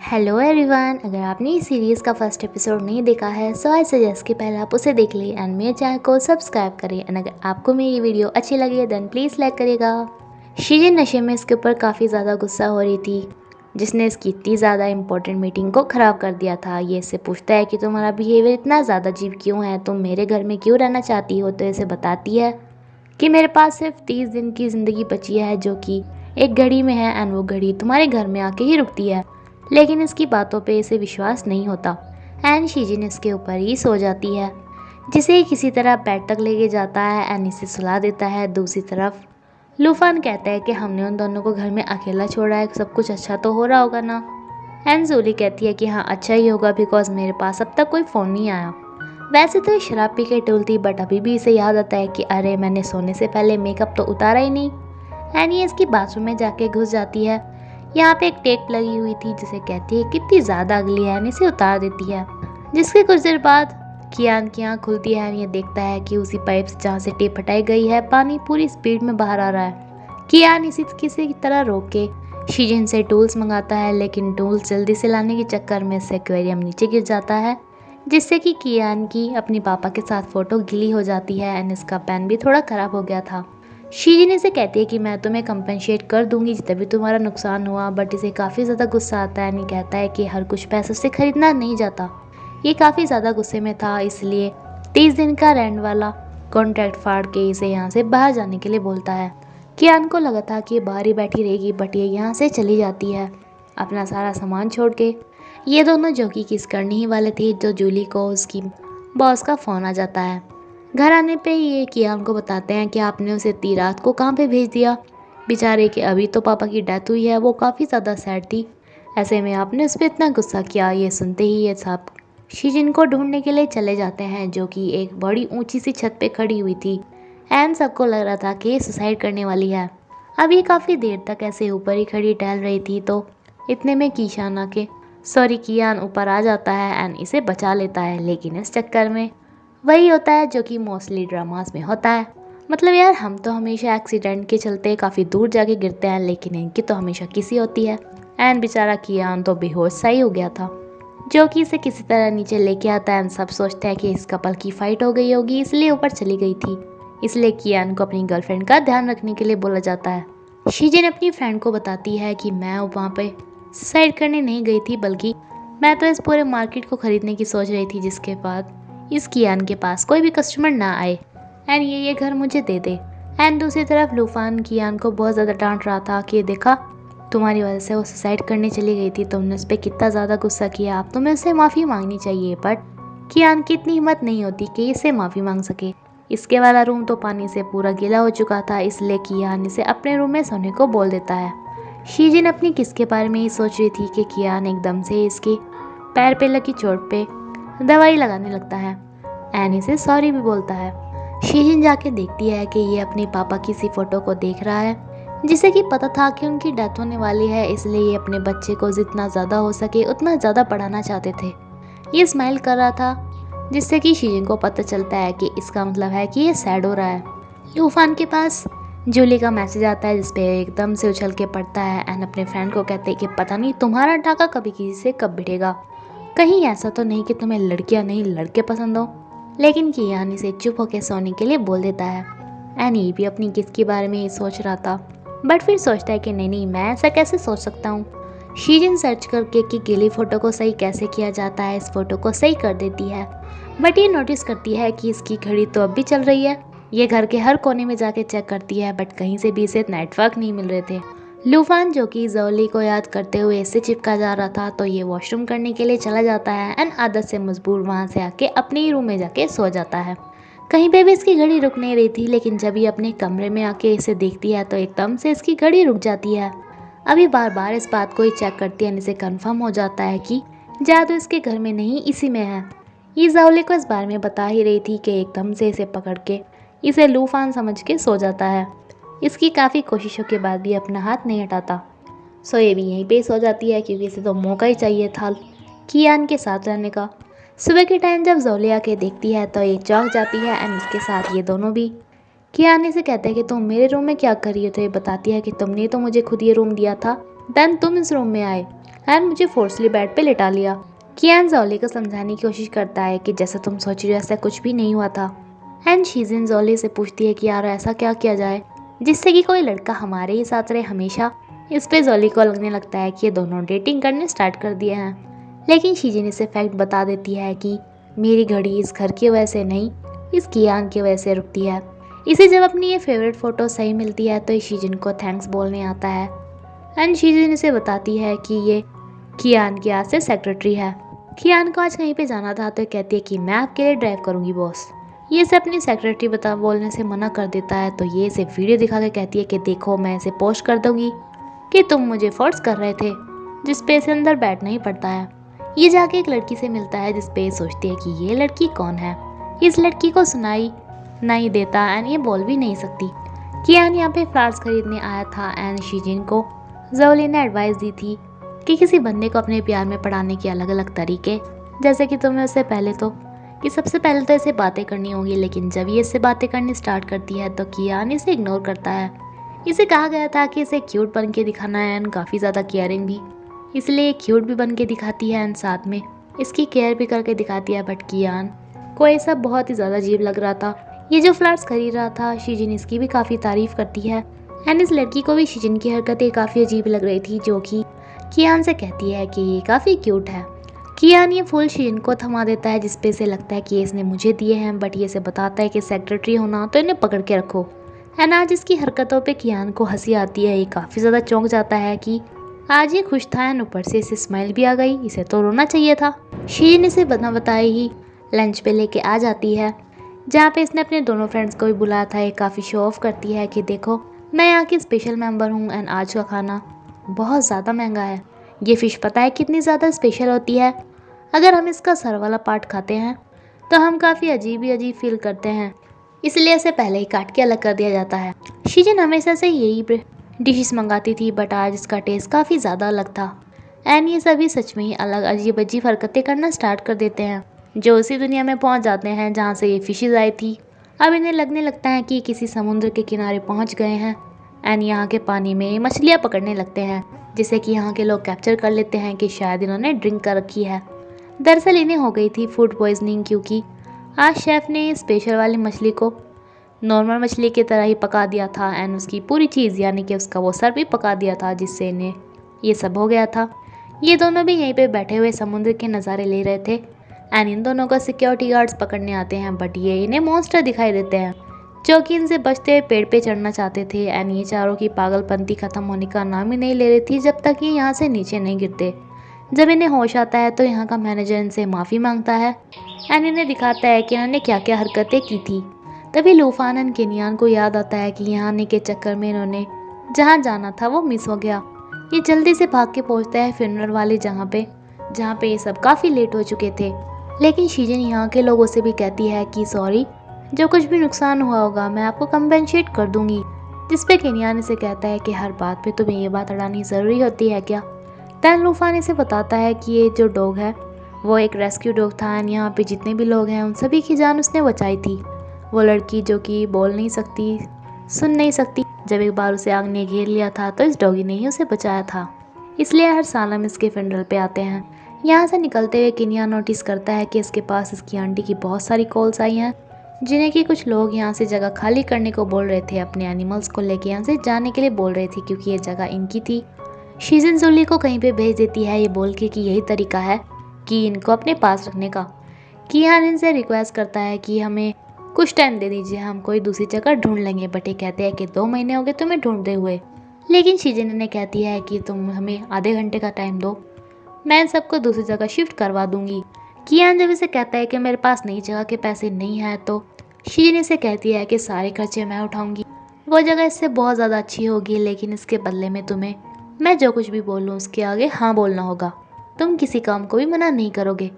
Hello everyone, अगर आपने इस सीरीज़ का फर्स्ट एपिसोड नहीं देखा है सो आई सजेस्ट कि पहले आप उसे देख लें एंड मेरे चैनल को सब्सक्राइब करें एंड अगर आपको मेरी वीडियो अच्छी लगी देन प्लीज़ लाइक करिएगा। शीजिन नशे में इसके ऊपर काफ़ी ज़्यादा गुस्सा हो रही थी, जिसने इसकी इतनी ज़्यादा इंपॉर्टेंट मीटिंग को ख़राब कर दिया था। ये इससे पूछता है कि तुम्हारा बिहेवियर इतना ज़्यादा अजीब क्यों है, तुम मेरे घर में क्यों रहना चाहती हो। तो इसे बताती है कि मेरे पास सिर्फ 30 दिन की ज़िंदगी बची है जो कि एक घड़ी में है एंड वो घड़ी तुम्हारे घर में आके ही रुकती है। लेकिन इसकी बातों पे इसे विश्वास नहीं होता एंड शीजिन इसके ऊपर ही सो जाती है, जिसे किसी तरह बेड तक लेके जाता है एंड इसे सुला देता है। दूसरी तरफ लूफान कहता है कि हमने उन दोनों को घर में अकेला छोड़ा है, सब कुछ अच्छा तो हो रहा होगा ना। एंड जूली कहती है कि हाँ अच्छा ही होगा बिकॉज मेरे पास अब तक कोई फ़ोन नहीं आया। वैसे तो ये शराब पी के टूलती बट अभी भी इसे याद आता है कि अरे मैंने सोने से पहले मेकअप तो उतारा ही नहीं। एंड ये इसकी बाथरूम में जाके घुस जाती है। यहाँ पे एक टेप लगी हुई थी जिसे कहती है कितनी ज़्यादा अगली है, इसे उतार देती है। जिसके कुछ देर बाद कियान की आँख खुलती है। ये देखता है कि उसी पाइप से जहाँ से टेप हटाई गई है पानी पूरी स्पीड में बाहर आ रहा है। कियान इसी किसी की तरह रोक के शीजिन से टूल्स मंगाता है, लेकिन टूल्स जल्दी से लाने के चक्कर में इससे एक्वेरियम नीचे गिर जाता है, जिससे कि कियान की अपने पापा के साथ फ़ोटो गीली हो जाती है एंड इसका पेन भी थोड़ा ख़राब हो गया था। शीजिन इसे कहती है कि मैं तुम्हें कंपनसेट कर दूंगी जितना भी तुम्हारा नुकसान हुआ, बट इसे काफ़ी ज़्यादा गुस्सा आता है। नहीं कहता है कि हर कुछ पैसों से खरीदना नहीं जाता। ये काफ़ी ज़्यादा गुस्से में था, इसलिए 30 दिन का रेंट वाला कॉन्ट्रैक्ट फाड़ के इसे यहाँ से बाहर जाने के लिए बोलता है। कियान को लगा था कि ये बाहर ही बैठी रहेगी बट ये यहाँ से चली जाती है अपना सारा सामान छोड़ के। ये दोनों जो कि किस करने ही वाले थे, जो जूली को उसकी बॉस का फ़ोन आ जाता है। घर आने पे ये कियान को बताते हैं कि आपने उसे इतनी रात को कहाँ पे भेज दिया, बेचारे कि अभी तो पापा की डेथ हुई है, वो काफ़ी ज़्यादा सैड थी, ऐसे में आपने उस पर इतना गुस्सा किया। ये सुनते ही ये सब शीजिन को ढूंढने के लिए चले जाते हैं, जो कि एक बड़ी ऊंची सी छत पे खड़ी हुई थी एंड सबको लग रहा था कि ये सुसाइड करने वाली है। अब ये काफ़ी देर तक ऐसे ऊपर ही खड़ी टहल रही थी, तो इतने में कियान ऊपर आ जाता है एंड इसे बचा लेता है। लेकिन इस चक्कर में वही होता है जो कि मोस्टली ड्रामास में होता है। मतलब यार हम तो हमेशा एक्सीडेंट के चलते काफ़ी दूर जाके गिरते हैं, लेकिन इनकी तो हमेशा किसी होती है। एंड बेचारा कियान तो बेहोश सा ही हो गया था, जो कि इसे किसी तरह नीचे लेके आता है। सब सोचते हैं कि इस कपल की फाइट हो गई होगी इसलिए ऊपर चली गई थी, इसलिए कियान को अपनी गर्लफ्रेंड का ध्यान रखने के लिए बोला जाता है। शीजिन अपनी फ्रेंड को बताती है कि मैं वहाँ पे सुसाइड करने नहीं गई थी, बल्कि मैं तो इस पूरे मार्केट को खरीदने की सोच रही थी, जिसके बाद इस कियान के पास कोई भी कस्टमर ना आए एंड ये घर मुझे दे दे। एंड दूसरी तरफ लूफान कियान को बहुत ज़्यादा डांट रहा था कि देखा तुम्हारी वजह से वो सुसाइड करने चली गई थी, तुमने उस पर कितना ज़्यादा गुस्सा किया, अब तुम्हें उससे माफ़ी मांगनी चाहिए। बट कियान की इतनी हिम्मत नहीं होती कि इससे माफ़ी मांग सके। इसके वाला रूम तो पानी से पूरा गीला हो चुका था, इसलिए कियान इसे अपने रूम में सोने को बोल देता है। शीजिन अपनी किस के बारे में ही सोच रही थी कि कियान एकदम से इसके पैर पे लगी चोट पे दवाई लगाने लगता है एंड इसे सॉरी भी बोलता है। शीजिन जाके देखती है कि ये अपने पापा की सी फोटो को देख रहा है, जिसे कि पता था कि उनकी डेथ होने वाली है, इसलिए ये अपने बच्चे को जितना ज़्यादा हो सके उतना ज़्यादा पढ़ाना चाहते थे। ये स्माइल कर रहा था, जिससे कि शीजिन को पता चलता है कि इसका मतलब है कि ये सैड हो रहा है। लूफान के पास जूली का मैसेज आता है, जिसपे एकदम से उछल के पड़ता है एंड अपने फ्रेंड को कहते हैं कि पता नहीं तुम्हारा टाका कभी किसी से कब भिड़ेगा, कहीं ऐसा तो नहीं कि तुम्हें लड़कियां नहीं लड़के पसंद हो। लेकिन कियान इसे चुप होकर सोने के लिए बोल देता है एंड ये भी अपनी किस के बारे में ही सोच रहा था, बट फिर सोचता है कि नहीं नहीं मैं ऐसा कैसे सोच सकता हूँ। शीजिन सर्च करके कि गीली फ़ोटो को सही कैसे किया जाता है इस फोटो को सही कर देती है, बट ये नोटिस करती है कि इसकी घड़ी तो अब भी चल रही है। ये घर के हर कोने में जाके चेक करती है, बट कहीं से भी इसे नेटवर्क नहीं मिल रहे थे। लूफान जो कि जोली को याद करते हुए इससे चिपका जा रहा था, तो ये वॉशरूम करने के लिए चला जाता है एंड आदत से मजबूर वहाँ से आके अपने ही रूम में जाके सो जाता है। कहीं पे भी इसकी घड़ी रुक नहीं रही थी, लेकिन जब ये अपने कमरे में आके इसे देखती है तो एकदम से इसकी घड़ी रुक जाती है। अभी बार बार इस बात को ही चेक करती है, इसे कन्फर्म हो जाता है कि जादू इसके घर में नहीं इसी में है। ये जोली को इस बारे में बता ही रही थी कि एकदम से इसे पकड़ के इसे लूफान समझ के सो जाता है। इसकी काफ़ी कोशिशों के बाद भी अपना हाथ नहीं हटाता, सो ये भी यहीं पे सो जाती है क्योंकि इसे तो मौका ही चाहिए था कियान के साथ रहने का। सुबह के टाइम जब जोली आके देखती है तो ये चौंक जाती है एंड इसके साथ ये दोनों भी। कियान से कहते हैं कि तुम मेरे रूम में क्या कर रही हो, तो ये बताती है कि तुमने तो मुझे खुद ये रूम दिया था, देन तुम इस रूम में आए। एंड मुझे फोर्सली बेड पे लिटा लिया। कियान जोली को समझाने की कोशिश करता है कि जैसा तुम सोच रही हो ऐसा कुछ भी नहीं हुआ था। एंड शीजिन जोली से पूछती है कि यार ऐसा क्या किया जाए जिससे कि कोई लड़का हमारे ही साथ रहे हमेशा। इस पे जोली को लगने लगता है कि ये दोनों डेटिंग करने स्टार्ट कर दिए हैं। लेकिन शीजिन इसे फैक्ट बता देती है कि मेरी घड़ी इस घर की वजह से नहीं, इस कियान की वजह से रुकती है। इसे जब अपनी ये फेवरेट फोटो सही मिलती है तो शीजिन को थैंक्स बोलने आता है। एंड शीजिन इसे बताती है कि ये कियान की आज से सेक्रेटरी है। कियान को आज कहीं पे जाना था तो कहती है कि मैं आपके लिए ड्राइव करूंगी बॉस। ये इसे अपनी सेक्रेटरी बता बोलने से मना कर देता है तो ये इसे वीडियो दिखा के कहती है कि देखो मैं इसे पोस्ट कर दूंगी कि तुम मुझे फोर्स कर रहे थे, जिसपे इसे अंदर बैठना ही पड़ता है। ये जाके एक लड़की से मिलता है जिसपे सोचती है कि ये लड़की कौन है। इस लड़की को सुनाई नहीं देता एंड ये बोल भी नहीं सकती। कियान यहाँ पे फ्लावर्स खरीदने आया था एंड शीजिन को जोली ने एडवाइस दी थी कि किसी बंदे को अपने प्यार में पढ़ाने के अलग अलग तरीके, जैसे कि तुम्हें उससे पहले तो कि सबसे पहले तो इसे बातें करनी होगी, लेकिन जब ये इससे बातें करनी स्टार्ट करती है तो कियान इसे इग्नोर करता है। इसे कहा गया था कि इसे क्यूट बन के दिखाना है एंड काफ़ी ज़्यादा केयरिंग भी, इसलिए क्यूट भी बन के दिखाती है एंड साथ में इसकी केयर भी करके दिखाती है। बट कियान को ये सब बहुत ही ज़्यादा अजीब लग रहा था। ये जो फ्लावर्स खरीद रहा था शीजिन इसकी भी काफ़ी तारीफ करती है एंड इस लड़की को भी शीजिन की हरकतें काफ़ी अजीब लग रही थी, जो कि कियान से कहती है कि ये काफ़ी क्यूट है। कियान ये फूल शीजिन को थमा देता है जिसपे से लगता है कि इसने मुझे दिए हैं, बट ये से बताता है कि सेक्रेटरी होना तो इन्हें पकड़ के रखो। एंड आज इसकी हरकतों पे कियान को हंसी आती है। ये काफ़ी ज़्यादा चौंक जाता है कि आज ये खुश था एंड ऊपर से इसे स्माइल भी आ गई, इसे तो रोना चाहिए था। शीजिन इसे बना बताए ही लंच पे लेके आ जाती है, जहाँ पे इसने अपने दोनों फ्रेंड्स को भी बुलाया था। ये काफ़ी शो ऑफ करती है कि देखो मैं यहाँ की स्पेशल मेंबर हूँ एंड आज का खाना बहुत ज़्यादा महंगा है। ये फ़िश पता है कितनी ज़्यादा स्पेशल होती है, अगर हम इसका सर वाला पार्ट खाते हैं तो हम काफ़ी अजीब ही अजीब फील करते हैं, इसलिए इसे पहले ही काट के अलग कर दिया जाता है। शीजिन हमेशा से यही डिशेस मंगाती थी, बट आज इसका टेस्ट काफ़ी ज़्यादा अलग था एंड ये सभी सच में ही अलग अजीब अजीब हरकतें करना स्टार्ट कर देते हैं, जो उसी दुनिया में पहुंच जाते हैं जहां से ये फिशेज आई थी। अब इन्हें लगने लगता है कि किसी समुद्र के किनारे पहुंच गए हैं एंड यहाँ के पानी में मछलियाँ पकड़ने लगते हैं, जिसे कि यहाँ के लोग कैप्चर कर लेते हैं कि शायद इन्होंने ड्रिंक कर रखी है। दरअसल इन्हें हो गई थी फूड पॉइजनिंग, क्योंकि आज शेफ़ ने स्पेशल वाली मछली को नॉर्मल मछली की तरह ही पका दिया था एंड उसकी पूरी चीज़ यानी कि उसका वो सर भी पका दिया था, जिससे इन्हें ये सब हो गया था। ये दोनों भी यहीं पे बैठे हुए समुद्र के नज़ारे ले रहे थे एंड इन दोनों को सिक्योरिटी गार्ड्स पकड़ने आते हैं, बट ये इन्हें मॉन्स्टर दिखाई देते हैं जो कि इनसे बचते हुए पेड़ पे चढ़ना चाहते थे एंड ये चारों की पागलपंती ख़त्म होने का नाम ही नहीं ले रही थी जब तक ये यहाँ से नीचे नहीं गिरते। जब इन्हें होश आता है तो यहाँ का मैनेजर इनसे माफ़ी मांगता है एंड इन्हें दिखाता है कि इन्होंने क्या क्या हरकतें की थी। तभी लूफान एंड केनियान को याद आता है कि यहाँ आने के चक्कर में इन्होंने जहाँ जाना था वो मिस हो गया। ये जल्दी से भाग के पहुँचता है फिनर वाले जहाँ पे ये सब काफ़ी लेट हो चुके थे। लेकिन शीजिन यहाँ के लोगों से भी कहती है कि सॉरी, जो कुछ भी नुकसान हुआ होगा मैं आपको कंपेंसेट कर दूंगी, जिसपे केनियान इसे कहता है कि हर बात पे तुम्हें ये बात अड़ानी ज़रूरी होती है क्या। दैन लूफान इसे बताता है कि ये जो डॉग है वो एक रेस्क्यू डॉग था एंड यहाँ पे जितने भी लोग हैं उन सभी की जान उसने बचाई थी। वो लड़की जो कि बोल नहीं सकती, सुन नहीं सकती, जब एक बार उसे आग ने घेर लिया था तो इस डॉगी ने ही उसे बचाया था, इसलिए हर साल हम इसके फ्यूनरल पे आते हैं। यहाँ से निकलते हुए किनियान नोटिस करता है कि इसके पास इसकी आंटी की बहुत सारी कॉल्स आई हैं, जिन्हें कि कुछ लोग यहाँ से जगह खाली करने को बोल रहे थे, अपने एनिमल्स को लेके यहाँ से जाने के लिए बोल रहे थे क्योंकि ये जगह इनकी थी। शीजिन जोली को कहीं पे भेज देती है ये बोल के कि यही तरीका है कि इनको अपने पास रखने का। कियान इनसे रिक्वेस्ट करता है कि हमें कुछ टाइम दे दीजिए, हम कोई दूसरी जगह ढूंढ लेंगे, बट ये कहते हैं कि 2 महीने हो गए तुम्हें ढूंढते हुए। लेकिन शीजिन इन्हें कहती है कि तुम हमें आधे घंटे का टाइम दो, मैं इन सबको दूसरी जगह शिफ्ट करवा दूंगी। कियान जब इसे कहता है कि मेरे पास नई जगह के पैसे नहीं हैं तो शीजिन इसे कहती है कि सारे खर्चे मैं उठाऊंगी, वो जगह इससे बहुत ज़्यादा अच्छी होगी, लेकिन इसके बदले में तुम्हें मैं जो कुछ भी बोलूँ उसके आगे हाँ बोलना होगा, तुम किसी काम को भी मना नहीं करोगे।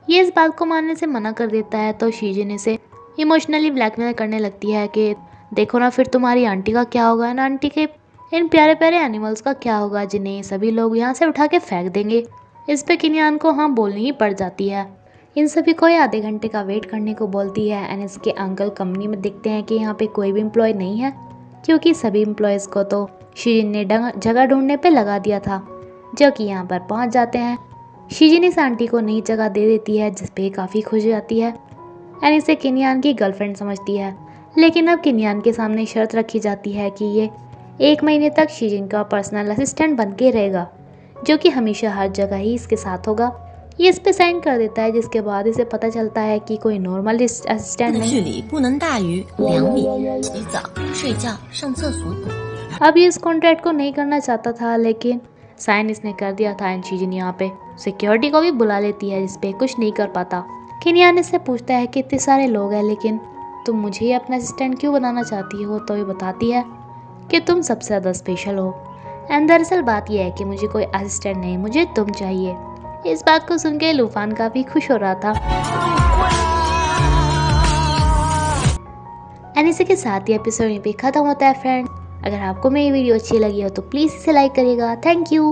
ये इस बात को मानने से मना कर देता है तो शीजिन इसे इमोशनली ब्लैकमेल करने लगती है कि देखो ना फिर तुम्हारी आंटी का क्या होगा ना, आंटी के इन प्यारे प्यारे एनिमल्स का क्या होगा जिन्हें सभी लोग यहाँ से उठा के फेंक देंगे। इस पे किनियान को हाँ बोलनी ही पड़ जाती है। इन सभी को ये आधे घंटे का वेट करने को बोलती है एंड इसके अंकल कंपनी में देखते हैं कि यहाँ पे कोई भी एम्प्लॉय नहीं है, क्योंकि सभी एम्प्लॉयज़ को तो शीजिन ने जगह ढूंढने पे लगा दिया था। जो कि यहाँ पर पहुँच जाते हैं। शिजिन इस आंटी को नई जगह दे देती है जिस पे काफ़ी खुश हो जाती है एंड इसे किन्यान की गर्लफ्रेंड समझती है। लेकिन अब किन्यान के सामने शर्त रखी जाती है कि ये 1 महीने तक शिजिन का पर्सनल असिस्टेंट बन के रहेगा, जो कि हमेशा हर जगह ही इसके साथ होगा। ये इस पे साइन कर देता है, जिसके बाद इसे पता चलता है कि कोई नॉर्मल असिस्टेंट नहीं, अब ये इस कॉन्ट्रैक्ट को नहीं करना चाहता था, लेकिन साइन इसने कर दिया था एंड शिजिन यहाँ पे सिक्योरिटी को भी बुला लेती है जिस पे कुछ नहीं कर पाता। किन्यान इससे पूछता है कि इतने सारे लोग हैं लेकिन तुम मुझे ही अपना असिस्टेंट क्यों बनाना चाहती हो, तो ये बताती है कि तुम सबसे ज़्यादा स्पेशल हो एंड दरअसल बात यह है कि मुझे कोई असिस्टेंट नहीं, मुझे तुम चाहिए। इस बात को सुन के लूफान काफ़ी खुश हो रहा था एंड इसी के साथ ही एपिसोड यहीं पे ख़त्म होता है फ्रेंड। अगर आपको मेरी वीडियो अच्छी लगी हो तो प्लीज़ इसे लाइक करिएगा। Thank you.